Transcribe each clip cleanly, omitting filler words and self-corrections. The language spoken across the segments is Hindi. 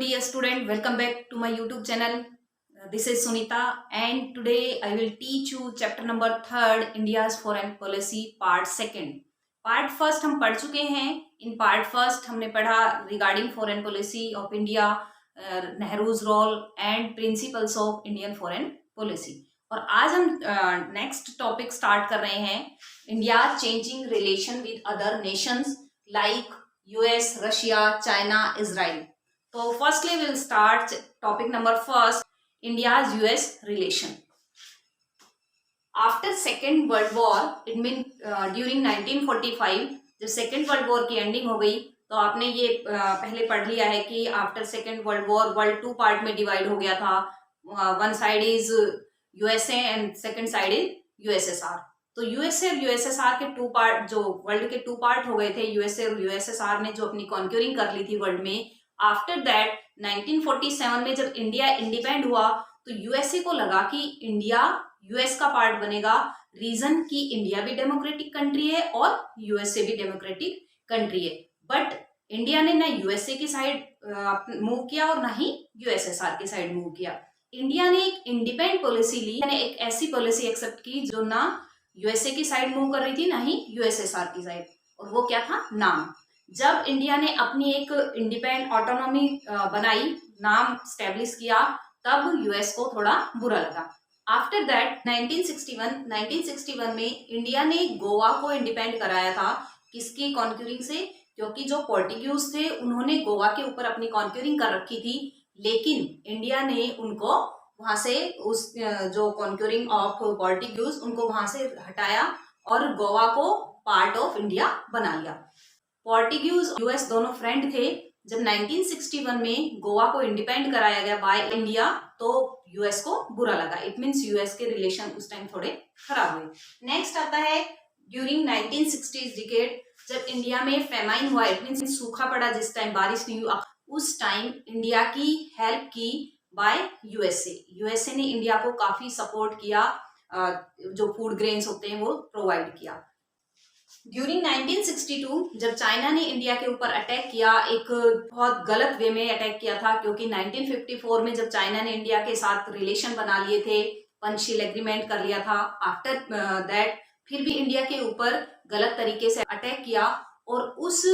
dear student, welcome back to my YouTube channel. This is Sunita and today I will teach you chapter number 3 India's foreign policy part 2. Part first हम पढ़ चुके हैं. In part first हमने पढ़ा regarding foreign policy of India, Nehru's role and principles of Indian foreign policy. और आज हम नेक्स्ट टॉपिक स्टार्ट कर रहे हैं India changing relation with other Nations like US, Russia, China, Israel. So firstly we'll start topic number first, India's US relation. After Second World War, it means during 1945 जब सेकेंड वर्ल्ड वॉर की एंडिंग हो गई तो आपने ये पहले पढ़ लिया है कि after second world war world 2 part में डिवाइड हो गया था. One side is USA and second side is USSR. तो यूएसए और यूएसएसआर के 2 पार्ट, जो वर्ल्ड के 2 पार्ट हो गए थे, यूएसए और यूएसएसआर ने जो अपनी कॉन्क्यूरिंग कर ली थी वर्ल्ड में. आफ्टर दैट 1947 में जब इंडिया इंडिपेंड हुआ तो यूएसए को लगा कि इंडिया यूएस का पार्ट बनेगा. रीजन कि इंडिया भी डेमोक्रेटिक कंट्री है और यूएसए भी डेमोक्रेटिक कंट्री है. बट इंडिया ने ना यूएसए की साइड मूव किया और ना ही यूएसएसआर की साइड मूव किया. इंडिया ने एक इंडिपेंडेंट पॉलिसी ली, यानी एक ऐसी पॉलिसी एक्सेप्ट की जो ना यूएसए की साइड मूव कर रही थी ना ही यूएसएसआर की साइड. और वो क्या था? नाम. जब इंडिया ने अपनी एक इंडिपेंडेंट ऑटोनॉमी बनाई, नाम स्टैब्लिश किया, तब यूएस को थोड़ा बुरा लगा. आफ्टर दैट 1961 में इंडिया ने गोवा को इंडिपेंडेंट कराया था. किसकी कॉन्क्यूरिंग से? क्योंकि जो पोर्टुगीज थे उन्होंने गोवा के ऊपर अपनी कॉन्क्यूरिंग कर रखी थी, लेकिन इंडिया ने उनको वहां से उस जो कॉन्क्यूरिंग ऑफ पोर्टुगीज उनको वहां से हटाया और गोवा को पार्ट ऑफ इंडिया बना लिया. पोर्टुगीज यूएस दोनों फ्रेंड थे. जब 1961 में गोवा को इंडिपेंडेंट कराया गया बाय इंडिया तो यूएस को बुरा लगा. इट मींस यूएस के रिलेशन उस टाइम थोड़े खराब हुए. नेक्स्ट आता है ड्यूरिंग 1960s डिकेड, जब इंडिया में फेमाइन हुआ, इट मींस सूखा पड़ा, जिस टाइम बारिश नहीं हुआ, उस टाइम इंडिया की हेल्प की बाय यूएसए. यूएसए ने इंडिया को काफी सपोर्ट किया, जो फूड ग्रेन्स होते हैं वो प्रोवाइड किया. ड्यूरिंग 1962 जब चाइना ने इंडिया के ऊपर अटैक किया, एक बहुत गलत वे में अटैक किया था, क्योंकि 1954 में जब चाइना ने इंडिया के साथ रिलेशन बना लिए थे, पंचशील एग्रीमेंट कर लिया था, आफ्टर दैट फिर भी इंडिया के ऊपर गलत तरीके से अटैक किया. और उस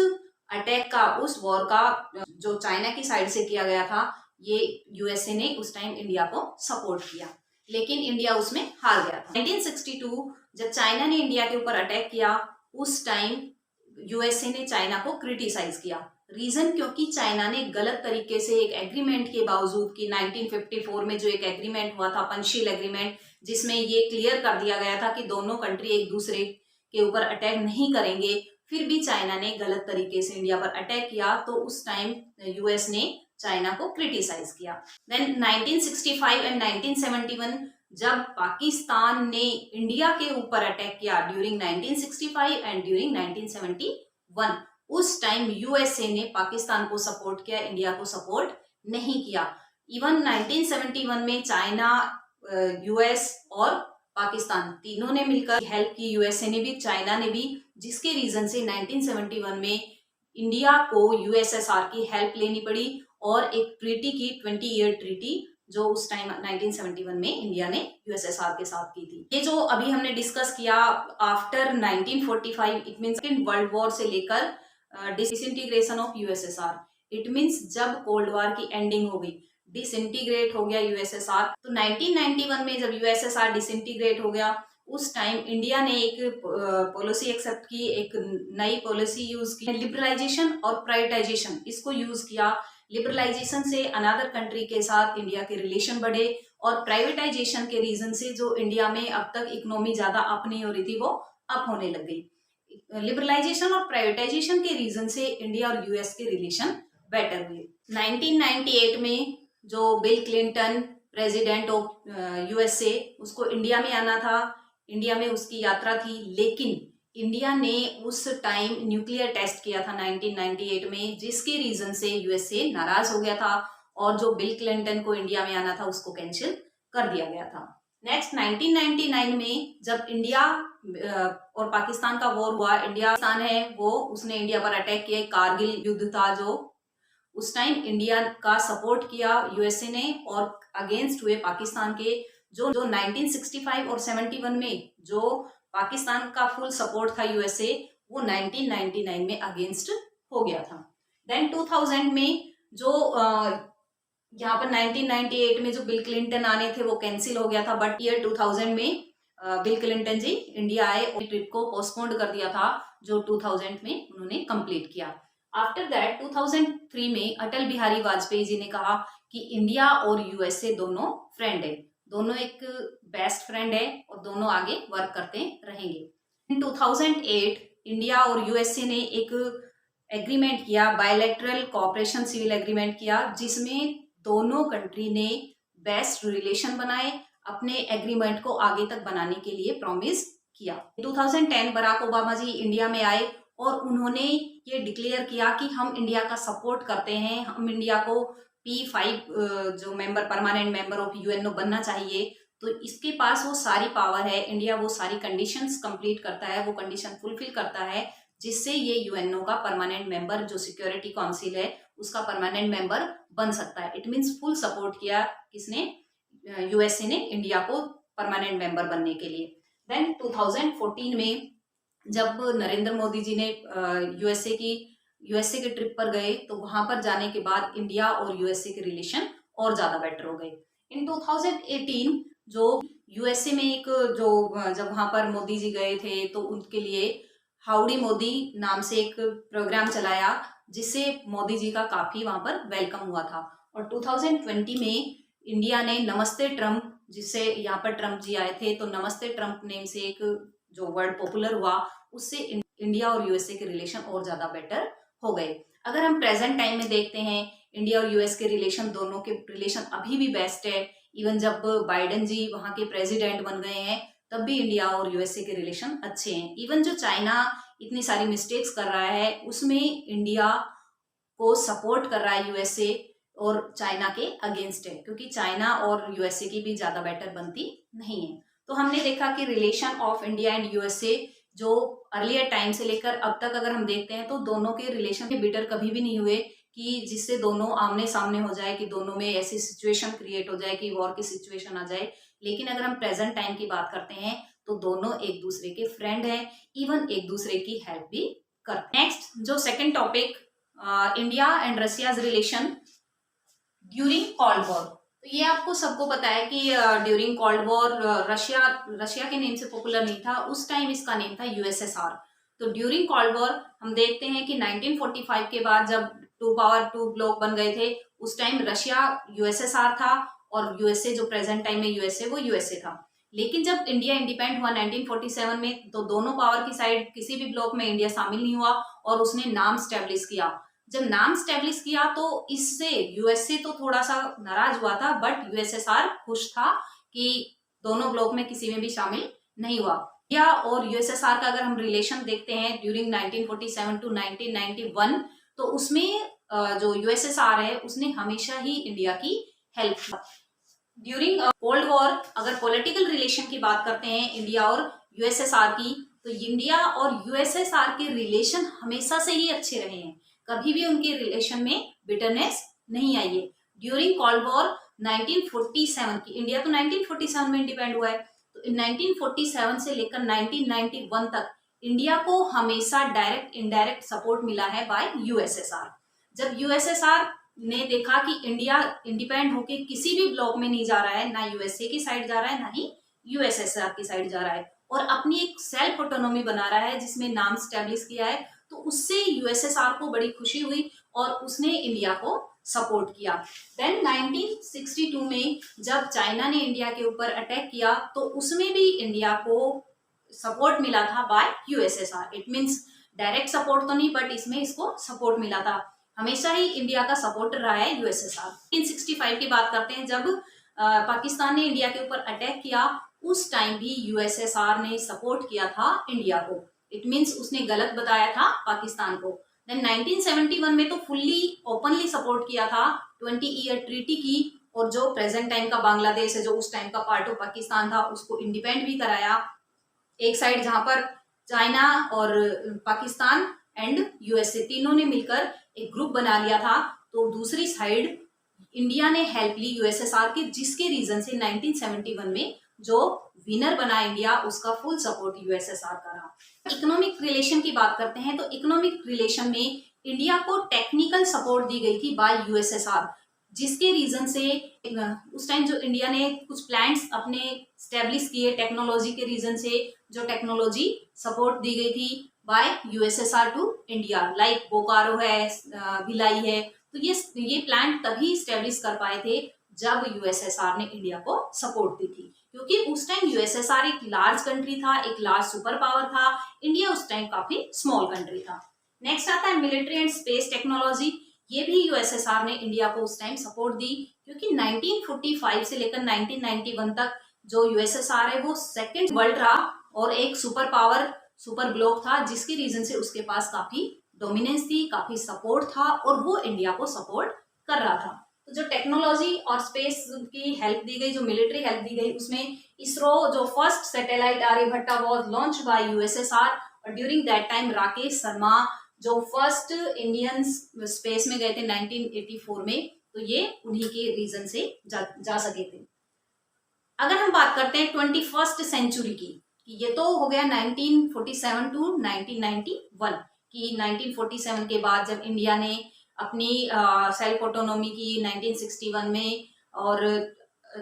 अटैक का, उस वॉर का जो चाइना की साइड से किया गया था, ये यूएसए ने उस टाइम इंडिया को सपोर्ट किया, लेकिन इंडिया उसमें हार गया था. 1962 जब चाइना ने इंडिया के ऊपर अटैक किया, उस टाइम यूएसए ने चाइना को क्रिटिसाइज किया. रीजन क्योंकि चाइना ने गलत तरीके से एक एग्रीमेंट के बावजूद कि 1954 में जो एक एग्रीमेंट हुआ था, पंचशील एग्रीमेंट, जिसमें ये क्लियर कर दिया गया था कि दोनों कंट्री एक दूसरे के ऊपर अटैक नहीं करेंगे, फिर भी चाइना ने गलत तरीके से इंडिया पर अटैक किया. तो उस टाइम यूएस ने चाइना को क्रिटिसाइज किया. देन 1965 एंड 1971 जब पाकिस्तान ने इंडिया के ऊपर अटैक किया ड्यूरिंग 1965 एंड ड्यूरिंग 1971, उस टाइम यूएसए ने पाकिस्तान को सपोर्ट किया, इंडिया को सपोर्ट नहीं किया. इवन 1971 में चाइना, यूएस और पाकिस्तान तीनों ने मिलकर हेल्प की, यूएसए ने भी, चाइना ने भी, जिसके रीजन से 1971 में इंडिया को यूएसएसआर की हेल्प लेनी पड़ी और एक ट्रीटी की, 20 ईयर ट्रीटी, जो उस टाइम 1971 में इंडिया ने यूएसएसआर के साथ की थी. ये जो अभी हमने डिस्कस किया after 1945, it means second world war से लेकर disintegration of USSR, it means जब कोल्ड वॉर की एंडिंग हो गई, डिसइंटीग्रेट हो गया यूएसएसआर. तो 1991 में जब यूएसएसआर डिसइंटीग्रेट हो गया, उस टाइम इंडिया ने एक पॉलिसी एक्सेप्ट की, एक नई पॉलिसी यूज की, लिबरलाइजेशन और प्राइवेटाइजेशन, इसको यूज किया. लिबरलाइजेशन से अनदर कंट्री के साथ इंडिया के रिलेशन बढ़े और प्राइवेटाइजेशन के रीजन से जो इंडिया में अब तक इकोनॉमी ज्यादा अप नहीं हो रही थी वो अप होने लग गई. लिबरलाइजेशन और प्राइवेटाइजेशन के रीजन से इंडिया और यूएस के रिलेशन बेटर हुए. 1998 में जो bill Clinton president of USA, उसको इंडिया में आना था, इंडिया में उसकी यात्रा थी, लेकिन इंडिया ने उस टाइम न्यूक्लियर टेस्ट किया था 1998 में, जिसके रीजन से यूएसए नाराज हो गया था और जो बिल क्लिंटन को इंडिया में आना था उसको कैंसिल कर दिया गया था. नेक्स्ट 1999 में जब इंडिया और पाकिस्तान का वॉर हुआ, इंडिया पाकिस्तान है वो, उसने इंडिया पर अटैक किया, कारगिल युद्ध था जो, उस टाइम इंडिया का सपोर्ट किया यूएसए ने और अगेंस्ट हुए पाकिस्तान के। जो 1965 और 71 में जो पाकिस्तान का फुल सपोर्ट था यूएसए, वो 1999 में अगेंस्ट हो गया था। देन 2000 में जो यहाँ पर 1998 में जो बिल क्लिंटन आने थे वो कैंसिल हो गया था, बट ईयर 2000 में बिल क्लिंटन जी इंडिया आए और ट्रिप को पोस्टपोन्ड कर दिया था, जो 2000 में उन्होंने कंप्लीट किया। आफ्टर दैट 2003 में अटल बिहारी वाजपेयी जी ने कहा कि इंडिया और यूएसए दोनों फ्रेंड है, दोनों एक बेस्ट फ्रेंड है और दोनों आगे वर्क करते रहेंगे। इन 2008 इंडिया और यूएसए ने एक एग्रीमेंट किया, बायलैटरल कोऑपरेशन सिविल एग्रीमेंट किया, जिसमें दोनों कंट्री ने बेस्ट रिलेशन बनाए, अपने एग्रीमेंट को आगे तक बनाने के लिए प्रॉमिस किया। 2010 बराक ओबामा जी इंडिया में आए और उन्होंने ये डिक्लेयर किया कि हम इंडिया का सपोर्ट करते हैं, हम इंडिया को P5 जो member permanent member of UNO बनना चाहिए। तो इसके पास वो सारी पावर है, इंडिया वो सारी कंडीशंस कंप्लीट करता है, वो कंडीशन फुलफिल करता है, जिससे ये यूएनओ का परमानेंट मेंबर जो सिक्योरिटी काउंसिल है उसका परमानेंट मेंबर बन सकता है। इट मीन्स फुल सपोर्ट किया किसने, यूएसए ने इंडिया को परमानेंट मेंबर बनने के लिए। देन 2014 में जब नरेंद्र मोदी जी ने यूएसए के ट्रिप पर गए, तो वहां पर जाने के बाद इंडिया और यूएसए के रिलेशन और ज्यादा बेटर हो गए। इन 2018 जो यूएसए में एक जो जब वहां पर मोदी जी गए थे तो उनके लिए हाउडी मोदी नाम से एक प्रोग्राम चलाया, जिससे मोदी जी का काफी वहां पर वेलकम हुआ था। और 2020 में इंडिया ने नमस्ते ट्रम्प, जिससे यहाँ पर ट्रम्प जी आए थे, तो नमस्ते ट्रम्प नेम से एक जो वर्ड पॉपुलर हुआ, उससे इंडिया और यूएसए के रिलेशन और ज्यादा बेटर हो गए। अगर हम प्रेजेंट टाइम में देखते हैं, इंडिया और यूएस के रिलेशन, दोनों के रिलेशन अभी भी बेस्ट है। इवन जब बाइडेन जी वहां के प्रेसिडेंट बन गए हैं, तब भी इंडिया और यूएसए के रिलेशन अच्छे हैं। इवन जो चाइना इतनी सारी मिस्टेक्स कर रहा है, उसमें इंडिया को सपोर्ट कर रहा है यूएसए और चाइना के अगेंस्ट है, क्योंकि चाइना और यूएसए की भी ज्यादा बेटर बनती नहीं है। तो हमने देखा कि relation of India and USA जो अर्लियर टाइम से लेकर अब तक अगर हम देखते हैं, तो दोनों के रिलेशन के बिटर कभी भी नहीं हुए कि जिससे दोनों आमने सामने हो जाए, कि दोनों में ऐसी सिचुएशन क्रिएट हो जाए कि वॉर की सिचुएशन आ जाए। लेकिन अगर हम प्रेजेंट टाइम की बात करते हैं, तो दोनों एक दूसरे के फ्रेंड हैं, इवन एक दूसरे की हेल्प भी करते हैं। नेक्स्ट जो second topic, India and Russia's relation during cold war. तो ये आपको सबको पता है कि ड्यूरिंग कोल्ड वॉर रशिया के नेम से पॉपुलर नहीं था, उस टाइम इसका नेम था यूएसएसआर। तो ड्यूरिंग कोल्ड वॉर हम देखते हैं कि 1945 के बाद जब टू ब्लॉक बन गए थे, उस टाइम रशिया यूएसएसआर था और यूएसए जो प्रेजेंट टाइम में यूएसए वो यूएसए था। लेकिन जब इंडिया इंडिपेंडेंट हुआ 1947 में, तो दोनों पावर की साइड किसी भी ब्लॉक में इंडिया शामिल नहीं हुआ और उसने नाम स्टैब्लिश किया। जब नाम स्टैब्लिश किया तो इससे यूएसए तो थोड़ा सा नाराज हुआ था, बट यूएसएसआर खुश था कि दोनों ब्लॉक में किसी में भी शामिल नहीं हुआ। इंडिया और यूएसएसआर का अगर हम रिलेशन देखते हैं ड्यूरिंग 1947 टू 1991, तो उसमें जो यूएसएसआर है उसने हमेशा ही इंडिया की हेल्प की। ड्यूरिंग कोल्ड वॉर अगर पॉलिटिकल रिलेशन की बात करते हैं इंडिया और यूएसएसआर की, तो इंडिया और यूएसएसआर के रिलेशन हमेशा से ही अच्छे रहे हैं, कभी भी उनके रिलेशन में बिटरनेस नहीं आई है। ड्यूरिंग कोल्ड वॉर 1947 की, इंडिया तो 1947 में इंडिपेंडेंट हुआ है, तो 1947 से लेकर 1991 तक इंडिया को हमेशा डायरेक्ट इनडायरेक्ट सपोर्ट मिला है बाय यूएसएसआर। जब यूएसएसआर ने देखा कि इंडिया इंडिपेंडेंट होके किसी भी ब्लॉक में नहीं जा रहा है, ना यूएसए की साइड जा रहा है ना ही यूएसएसआर की साइड जा रहा है, और अपनी एक सेल्फ ऑटोनॉमी बना रहा है जिसमें नाम स्टैब्लिश किया है, तो उससे यूएसएसआर को बड़ी खुशी हुई और उसने इंडिया को सपोर्ट किया। देन 1962 में जब चाइना ने इंडिया के ऊपर अटैक किया, तो उसमें भी इंडिया को सपोर्ट मिला था bye USSR. It means direct support तो नहीं, बट इसमें इसको सपोर्ट मिला था। हमेशा ही इंडिया का सपोर्ट रहा है यूएसएसआर। 1965 की बात करते हैं, जब पाकिस्तान ने इंडिया के ऊपर अटैक किया, उस टाइम भी यूएसएसआर ने सपोर्ट किया था इंडिया को। इट मीन्स उसने गलत बताया था पाकिस्तान को। देन 1971 में तो फुल्ली ओपनली सपोर्ट किया था 20 ईयर ट्रीटी की, और जो प्रेजेंट टाइम का बांग्लादेश है, जो उस टाइम का पार्ट ऑफ पाकिस्तान था, उसको इंडिपेंडेंट भी कराया। एक साइड जहां पर चाइना और पाकिस्तान एंड यूएसए तीनों ने मिलकर एक ग्रुप बना लिया था, तो दूसरी साइड इंडिया ने हेल्प ली यूएसएसआर के, जिसके रीजन से 1971 में जो विनर बना इंडिया, उसका फुल सपोर्ट यूएसएसआर का रहा। इकोनॉमिक रिलेशन की बात करते हैं तो इकोनॉमिक रिलेशन में इंडिया को टेक्निकल सपोर्ट दी गई थी बाय यूएसएसआर, जिसके रीजन से उस टाइम जो इंडिया ने कुछ प्लांट्स अपने स्टेब्लिश किए टेक्नोलॉजी के रीजन से, जो टेक्नोलॉजी सपोर्ट दी गई थी by USSR to India, like Bokaro है, भिलाई है, तो ये प्लांट तभी स्टेब्लिश कर पाए थे जब यूएसएसआर ने इंडिया को सपोर्ट दी थी, क्योंकि उस टाइम यूएसएसआर एक लार्ज कंट्री था, एक लार्ज सुपर पावर था, इंडिया उस टाइम काफी स्मॉल कंट्री था। नेक्स्ट आता है मिलिट्री एंड स्पेस टेक्नोलॉजी। ये भी यूएसएसआर ने इंडिया को उस टाइम सपोर्ट दी, क्योंकि 1945 से लेकर 1991 तक जो यूएसएसआर है वो सेकेंड वर्ल्ड रहा और एक सुपर पावर, सुपर ब्लॉक था, जिसकी रीजन से उसके पास काफी डोमिनेंस थी, काफी सपोर्ट था और वो इंडिया को सपोर्ट कर रहा था। तो जो टेक्नोलॉजी और स्पेस की हेल्प दी गई, जो मिलिट्री हेल्प दी गई, उसमें इसरो जो first satellite Aryabhata was launch by USSR, और during that time Rakesh Sharma जो फर्स्ट इंडियन स्पेस में गए थे 1984 में, तो ये उन्हीं के रीजन से जा सके थे। अगर हम बात करते हैं 21st सेंचुरी की, ये तो हो गया 1947 टू 1991 कि 1947 के बाद जब इंडिया ने अपनी सेल्फ ऑटोनॉमी की 1961 में, और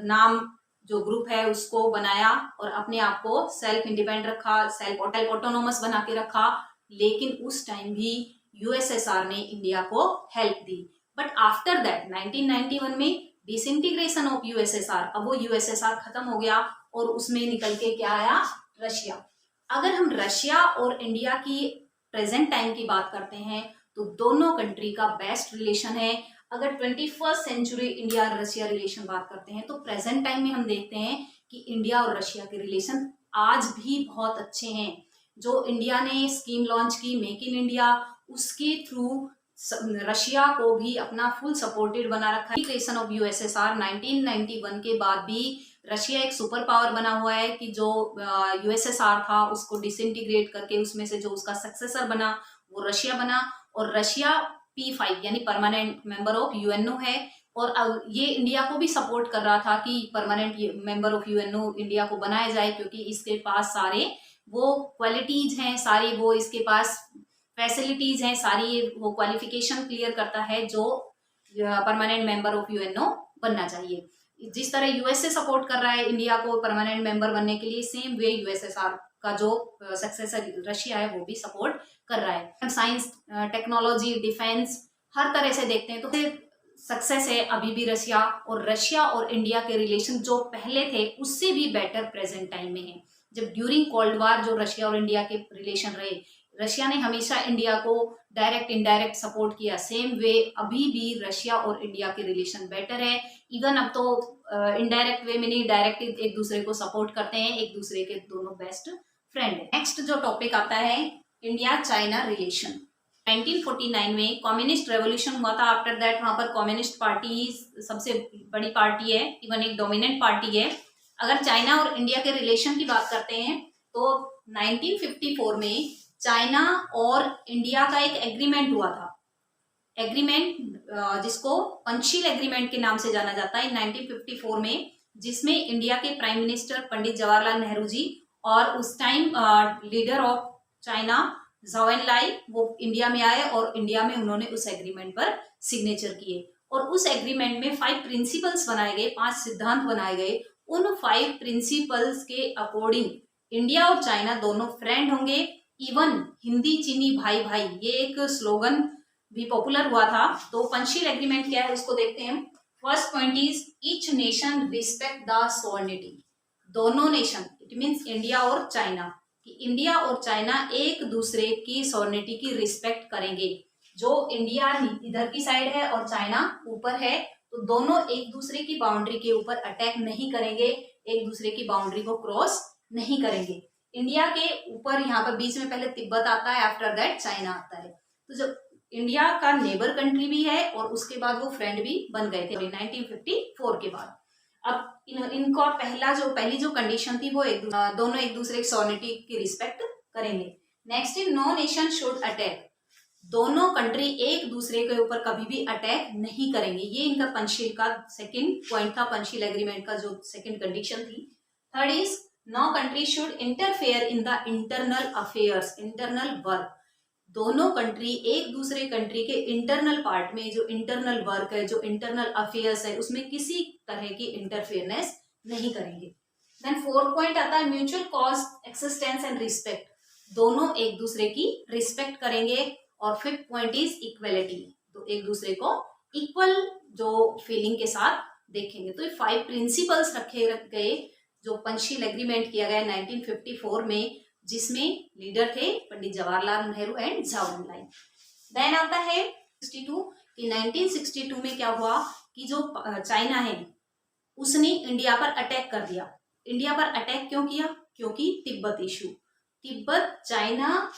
नाम जो ग्रुप है उसको बनाया और अपने आप को सेल्फ इंडिपेंडेंट रखा, सेल्फ ऑटोनोमस बना के रखा, लेकिन उस टाइम भी यूएसएसआर ने इंडिया को help the. But after that 1991 में डिसइंटीग्रेशन ऑफ यूएसएसआर, अब वो यूएसएसआर खत्म हो गया और उसमें निकल के क्या आया, रशिया। अगर हम रशिया और इंडिया की प्रेजेंट टाइम की बात करते हैं तो दोनों कंट्री का बेस्ट रिलेशन है। अगर 21st सेंचुरी इंडिया और रशिया रिलेशन बात करते हैं तो प्रेजेंट टाइम में हम देखते हैं कि इंडिया और रशिया के रिलेशन आज भी बहुत अच्छे हैं। जो इंडिया ने स्कीम लॉन्च की मेक इन इंडिया, उसके थ्रू रशिया को भी अपना फुल सपोर्टेड बना रखा है। क्रिएशन ऑफ यूएसएसआर 1991 के बाद भी रशिया एक सुपर पावर बना हुआ है कि जो यूएसएसआर था उसको डिसइंटीग्रेट करके उसमें से जो उसका सक्सेसर बना वो रशिया बना, और रशिया P5 यानी परमानेंट मेंबर ऑफ यूएनओ है, और ये इंडिया को भी सपोर्ट कर रहा था कि permanent member of UNO India को बनाया जाए, क्योंकि इसके पास सारे वो क्वालिटीज हैं, सारी वो इसके पास फैसिलिटीज हैं, सारी वो क्वालिफिकेशन क्लियर करता है जो परमानेंट मेंबर ऑफ यूएनओ बनना चाहिए। जिस तरह यूएसए सपोर्ट कर रहा है इंडिया को परमानेंट मेंबर बनने के लिए, सेम वे यूएसएसआर का जो सक्सेसर रशिया है वो भी सपोर्ट कर रहा है। साइंस, टेक्नोलॉजी, डिफेंस, हर तरह से देखते हैं तो सक्सेस है अभी भी रशिया, और रशिया और इंडिया के रिलेशन जो पहले थे उससे भी बेटर प्रेजेंट टाइम में है। जब ड्यूरिंग कोल्ड वार जो रशिया और इंडिया के रिलेशन रहे, रशिया ने हमेशा इंडिया को डायरेक्ट इनडायरेक्ट सपोर्ट किया, सेम वे अभी भी रशिया और इंडिया के रिलेशन बेटर है। इवन अब तो इनडायरेक्ट वे में नहीं, डायरेक्ट एक दूसरे को सपोर्ट करते हैं, एक दूसरे के दोनों बेस्ट फ्रेंड है। नेक्स्ट जो टॉपिक आता है इंडिया चाइना रिलेशन। 1949 में कम्युनिस्ट रेवोल्यूशन हुआ था। आफ्टर दैट वहां पर कम्युनिस्ट पार्टी सबसे बड़ी पार्टी है, इवन एक डोमिनेंट पार्टी है। अगर चाइना और इंडिया के रिलेशन की बात करते हैं तो 1954 में चाइना और इंडिया का एक एग्रीमेंट हुआ था, एग्रीमेंट जिसको पंचशील एग्रीमेंट के नाम से जाना जाता है 1954 में, जिसमें इंडिया के प्राइम मिनिस्टर पंडित जवाहरलाल नेहरू जी और उस time leader of China Zhou Enlai वो इंडिया में आए और इंडिया में उन्होंने उस एग्रीमेंट पर सिग्नेचर किए, और उस एग्रीमेंट में 5 प्रिंसिपल्स बनाए गए, 5 सिद्धांत बनाए गए। उन 5 प्रिंसिपल्स के अकॉर्डिंग इंडिया और चाइना दोनों फ्रेंड होंगे। इवन हिंदी चीनी भाई भाई ये एक स्लोगन भी पॉपुलर हुआ था। तो पंचशील एग्रीमेंट क्या है उसको देखते हैं। First point is each nation respect the sovereignty. दोनों नेशन, इट मीन्स इंडिया और चाइना, कि इंडिया और चाइना एक दूसरे की सॉवरेनिटी की रिस्पेक्ट करेंगे। जो इंडिया इधर की साइड है और चाइना ऊपर है, तो दोनों एक दूसरे की बाउंड्री के ऊपर अटैक नहीं करेंगे, एक दूसरे की बाउंड्री को क्रॉस नहीं करेंगे। इंडिया के ऊपर यहाँ पर बीच में पहले तिब्बत आता है, आफ्टर दैट चाइना आता है। तो जब इंडिया का नेबर कंट्री भी है और उसके बाद वो फ्रेंड भी बन गए थे 1954 के बाद। अब इनका पहली जो कंडीशन थी वो दोनों एक दूसरे की सॉवरेनिटी की रिस्पेक्ट करेंगे। Next is no nation should attack. दोनों कंट्री एक दूसरे के ऊपर कभी भी अटैक नहीं करेंगे। ये इनका पंचशील का सेकंड पॉइंट था, पंचशील एग्रीमेंट का जो सेकंड कंडीशन थी। Third is no country should interfere in the internal affairs, internal work. दोनों कंट्री एक दूसरे कंट्री के इंटरनल पार्ट में, जो इंटरनल वर्क है, जो इंटरनल अफेयर्स है, उसमें किसी तरह की इंटरफेयरनेस नहीं करेंगे। देन फोर्थ पॉइंट आता है mutual cause existence and respect. दोनों एक दूसरे की रिस्पेक्ट करेंगे। और फिफ्थ पॉइंट इज इक्वलिटी, तो एक दूसरे को इक्वल जो फीलिंग के साथ देखेंगे। तो ये 5 प्रिंसिपल्स रखे गए जो पंचशील एग्रीमेंट किया गया 1954 में, जिसमें लीडर थे पंडित Jawaharlal Nehru and Jhau एनलाइन। Then आता है 62 कि 1962 में क्या हुआ कि जो चाइना है उसने इंडिया पर अटैक कर दिया। इंडिया पर अटैक क्यों किया? क्योंकि तिब्बत इशू, तिब्बत चाइना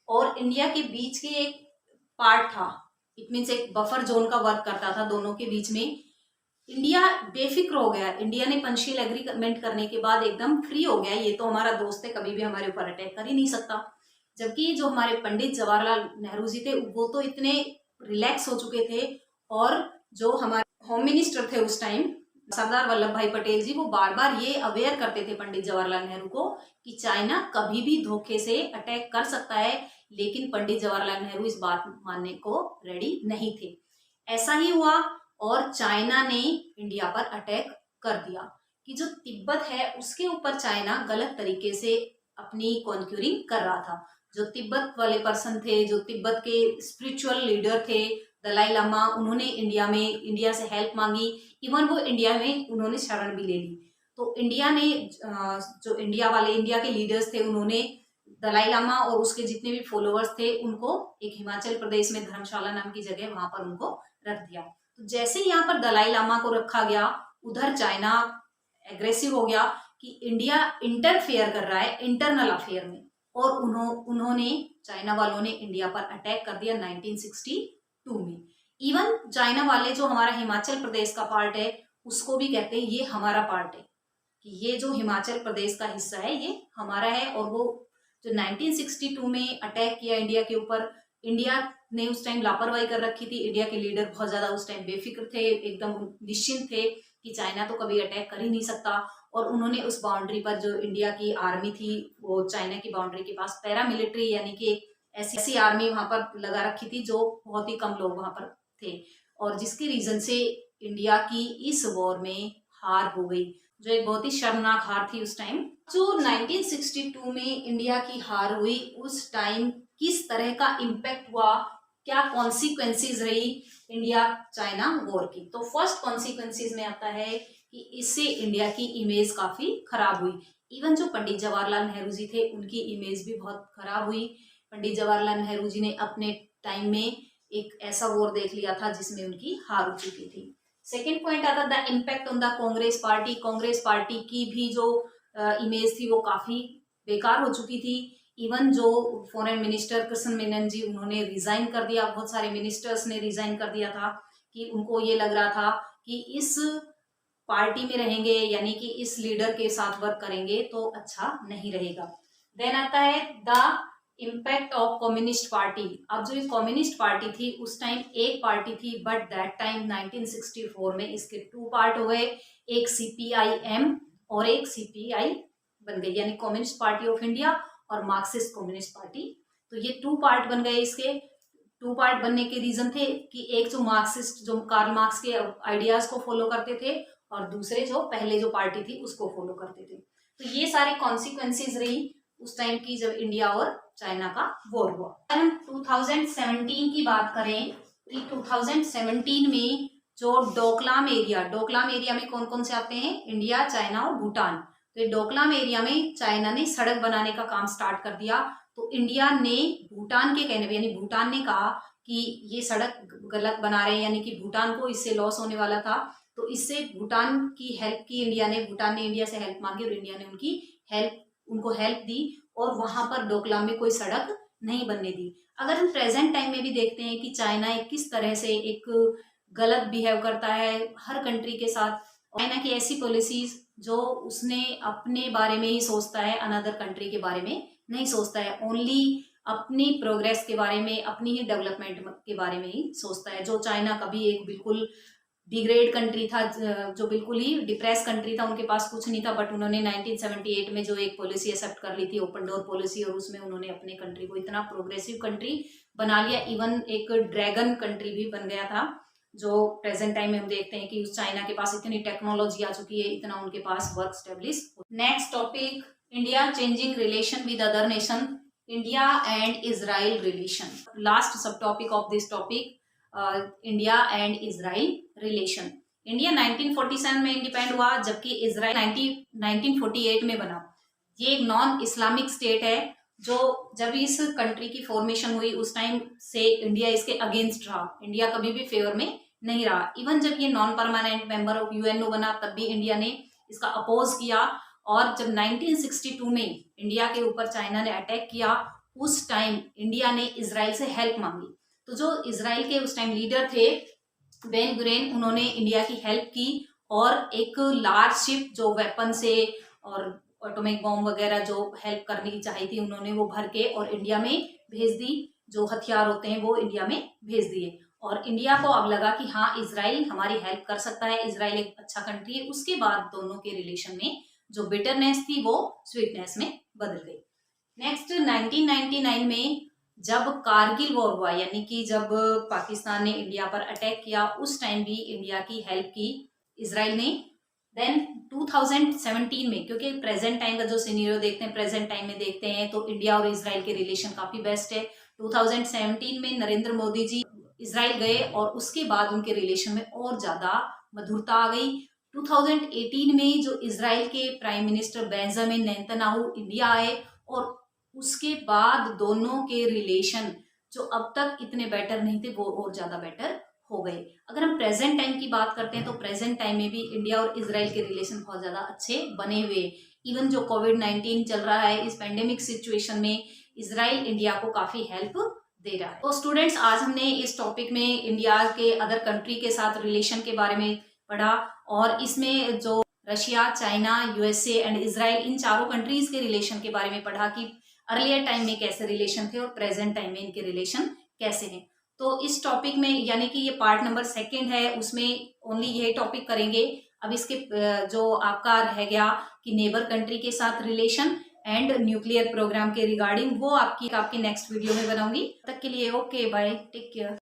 और इंडिया के बीच के एक पार्ट था, इट मीन्स एक बफर जोन का वर्क करता था दोनों के बीच में। इंडिया बेफिक्र हो गया, इंडिया ने पंचशील एग्रीमेंट करने के बाद एकदम फ्री हो गया, ये तो हमारा दोस्त है, कभी भी हमारे ऊपर अटैक कर ही नहीं सकता। जबकि जो हमारे पंडित जवाहरलाल नेहरू जी थे वो तो इतने रिलैक्स हो चुके थे, और जो हमारे होम मिनिस्टर थे उस टाइम सरदार वल्लभ भाई पटेल जी, वो बार बार ये अवेयर करते थे पंडित जवाहरलाल नेहरू को कि चाइना कभी भी धोखे से अटैक कर सकता है, लेकिन पंडित जवाहरलाल नेहरू इस बात मानने को रेडी नहीं थे। ऐसा ही हुआ और चाइना ने इंडिया पर अटैक कर दिया कि जो तिब्बत है उसके ऊपर चाइना गलत तरीके से अपनी कॉन्क्यूरिंग कर रहा था। जो तिब्बत वाले पर्सन थे, जो तिब्बत के स्पिरिचुअल लीडर थे दलाई लामा, उन्होंने इंडिया से हेल्प मांगी, इवन वो इंडिया में उन्होंने शरण भी ले ली। तो इंडिया ने जो इंडिया के लीडर्स थे उन्होंने दलाई लामा और उसके जितने भी फॉलोअर्स थे उनको एक हिमाचल प्रदेश में धर्मशाला नाम की जगह, वहां पर उनको रख दिया। तो जैसे यहाँ पर दलाई लामा को रखा गया, उधर चाइना एग्रेसिव हो गया कि इंडिया इंटरफेयर कर रहा है इंटरनल अफेयर में, और उन्होंने चाइना वालों ने इंडिया पर अटैक कर दिया 1962 में। इवन चाइना वाले जो हमारा हिमाचल प्रदेश का पार्ट है उसको भी कहते हैं ये हमारा पार्ट है, कि ये जो हिमाचल प्रदेश का हिस्सा है ये हमारा है। और वो जो 1962 में अटैक किया इंडिया के ऊपर, इंडिया ने उस टाइम लापरवाही कर रखी थी, इंडिया के लीडर बहुत ज्यादा उस टाइम बेफिक्र थे, एकदम निश्चिंत थे कि चाइना तो कभी अटैक कर ही नहीं सकता। और उन्होंने उस बाउंड्री पर जो इंडिया की आर्मी थी वो चाइना की बाउंड्री के पास पैरामिलिट्री यानी कि ऐसी आर्मी वहां पर लगा रखी थी जो बहुत ही कम लोग वहां पर थे, और जिसकी रीजन से इंडिया की इस वॉर में हार हो गई, जो एक बहुत ही शर्मनाक हार थी उस टाइम। जो 1962 में इंडिया की हार हुई उस टाइम किस तरह का इम्पैक्ट हुआ, क्या कॉन्सिक्वेंसेस रही इंडिया चाइना वॉर की? तो फर्स्ट कॉन्सिक्वेंसेस में आता है कि इससे इंडिया की इमेज काफी खराब हुई। इवन जो पंडित जवाहरलाल नेहरू जी थे उनकी इमेज भी बहुत खराब हुई। पंडित जवाहरलाल नेहरू जी ने अपने टाइम में एक ऐसा वॉर देख लिया था जिसमें उनकी हार हो चुकी थी। सेकेंड पॉइंट आता the impact on the Congress party. Congress party की भी जो इमेज थी वो काफी बेकार हो चुकी थी। इवन जो फॉरेन मिनिस्टर कृष्ण मेनन जी, उन्होंने रिजाइन कर दिया, बहुत सारे मिनिस्टर्स ने रिजाइन कर दिया था कि उनको ये लग रहा था कि इस पार्टी में रहेंगे यानी कि इस लीडर के साथ वर्क करेंगे तो अच्छा नहीं रहेगा। देन आता है the impact of communist party. अब जो ये कम्युनिस्ट पार्टी थी उस टाइम एक पार्टी थी, बट दैट टाइम 1964 में इसके 2 पार्ट हो गए, एक CPIM और एक CPI बन गई, यानी कम्युनिस्ट पार्टी ऑफ इंडिया और मार्क्सिस्ट कम्युनिस्ट पार्टी। तो ये 2 पार्ट बन गए। इसके 2 पार्ट बनने के रीजन थे कि एक जो मार्क्सिस्ट, जो कार्ल मार्क्स के आइडियाज को फॉलो करते थे, और दूसरे जो पहले जो पार्टी थी उसको फॉलो करते थे। तो ये सारे कॉन्सिक्वेंसेज रही उस टाइम की जब इंडिया और चाइना का वॉर हुआ। अगर हम 2017 की बात करें कि 2017 में जो डोकलाम एरिया में कौन कौन से आते हैं? इंडिया, चाइना और भूटान। तो ये डोकलाम एरिया में चाइना ने सड़क बनाने का काम स्टार्ट कर दिया। तो इंडिया ने भूटान के कहने पे, यानी भूटान ने कहा कि ये सड़क गलत बना रहे हैं, यानी कि भूटान को इससे लॉस होने वाला था। तो इससे भूटान की हेल्प की इंडिया ने, भूटान ने इंडिया से हेल्प मांगी और इंडिया ने उनको हेल्प दी, और वहां पर डोकलाम में कोई सड़क नहीं बनने दी। अगर हम प्रेजेंट टाइम में भी देखते हैं कि चाइना किस तरह से एक गलत बिहेव करता है हर कंट्री के साथ। चाइना की ऐसी पॉलिसीज जो उसने अपने बारे में ही सोचता है, अनदर कंट्री के बारे में नहीं सोचता है, ओनली अपनी प्रोग्रेस के बारे में, अपनी ही डेवलपमेंट के बारे में ही सोचता है। जो चाइना कभी एक बिल्कुल डिग्रेड कंट्री था, जो बिल्कुल ही डिप्रेस कंट्री था, उनके पास कुछ नहीं था, बट उन्होंने 1978 में जो एक पॉलिसी एक्सेप्ट कर ली थी, ओपन डोर पॉलिसी, और उसमें उन्होंने अपने कंट्री को इतना प्रोग्रेसिव कंट्री बना लिया, इवन एक ड्रैगन कंट्री भी बन गया था। जो प्रेजेंट टाइम में हम देखते हैं कि उस चाइना के पास इतनी टेक्नोलॉजी आ चुकी है, इतना उनके पास work establish. Next topic, India changing relation with other nation, India and Israel relation. Last sub topic of this topic, India and Israel relation. India 1947 में इंडिपेंड हुआ, जबकि इजराइल 1948 में बना। ये एक नॉन इस्लामिक स्टेट है, जो जब इस कंट्री की फॉर्मेशन हुई उस टाइम से इंडिया इसके अगेंस्ट रहा, इंडिया कभी भी फेवर में नहीं रहा। इवन जब ये non permanent member of UNO बना, तब भी इंडिया ने इसका अपोज किया। और जब 1962 में इंडिया के ऊपर चाइना ने अटैक किया, उस टाइम इंडिया ने इजराइल से हेल्प मांगी। तो जो इजराइल के उस टाइम लीडर थे बेन गुरेन, उन्होंने इंडिया की हेल्प की और एक लार्ज शिप जो वेपन से और एटॉमिक बॉम्ब वगैरह जो हेल्प करनी चाहिए थी, उन्होंने वो भर के और इंडिया में भेज दी। जो हथियार होते हैं वो इंडिया में भेज दिए, और इंडिया को अब लगा कि हाँ, इजराइल हमारी हेल्प कर सकता है, इजराइल एक अच्छा कंट्री है। उसके बाद दोनों के रिलेशन में जो बिटरनेस थी वो स्वीटनेस में बदल गई। नेक्स्ट 1999 में जब कारगिल वॉर हुआ, यानी कि जब पाकिस्तान ने इंडिया पर अटैक किया, उस टाइम भी इंडिया की हेल्प की इजराइल ने। देन 2017 में, क्योंकि प्रेजेंट टाइम का जो सिनेरियो देखते हैं, प्रेजेंट टाइम में देखते हैं, तो इंडिया और इजराइल के रिलेशन काफी बेस्ट है। 2017 में नरेंद्र मोदी जी इजराइल गए और उसके बाद उनके रिलेशन में और ज्यादा मधुरता आ गई। 2018 में जो इजराइल के prime minister Benjamin Netanyahu India आए, और उसके बाद दोनों के रिलेशन जो अब तक इतने बेटर नहीं थे, वो और ज्यादा बेटर हो गए। अगर हम प्रेजेंट टाइम की बात करते हैं, तो प्रेजेंट टाइम में भी इंडिया और इजराइल के रिलेशन बहुत ज्यादा अच्छे बने हुए। इवन जो कोविड-19 चल रहा है, इस पेंडेमिक सिचुएशन में इजराइल इंडिया को काफी हेल्प दे रहा है। तो स्टूडेंट्स, आज हमने इस टॉपिक में इंडिया के अदर कंट्री के साथ रिलेशन के बारे में पढ़ा, और इसमें जो Russia, China, USA and Israel, इन चारों कंट्रीज के रिलेशन के बारे में पढ़ा कि अर्लियर टाइम में कैसे रिलेशन थे और प्रेजेंट टाइम में इनके रिलेशन कैसे हैं। तो इस टॉपिक में, यानी कि ये पार्ट नंबर 2 है, उसमें ओनली यही टॉपिक करेंगे। अब इसके जो आपका रह गया कि नेबर कंट्री के साथ रिलेशन एंड न्यूक्लियर प्रोग्राम के रिगार्डिंग, वो आपकी नेक्स्ट वीडियो में बनाऊंगी। तब तक के लिए ओके, बाय, टेक केयर।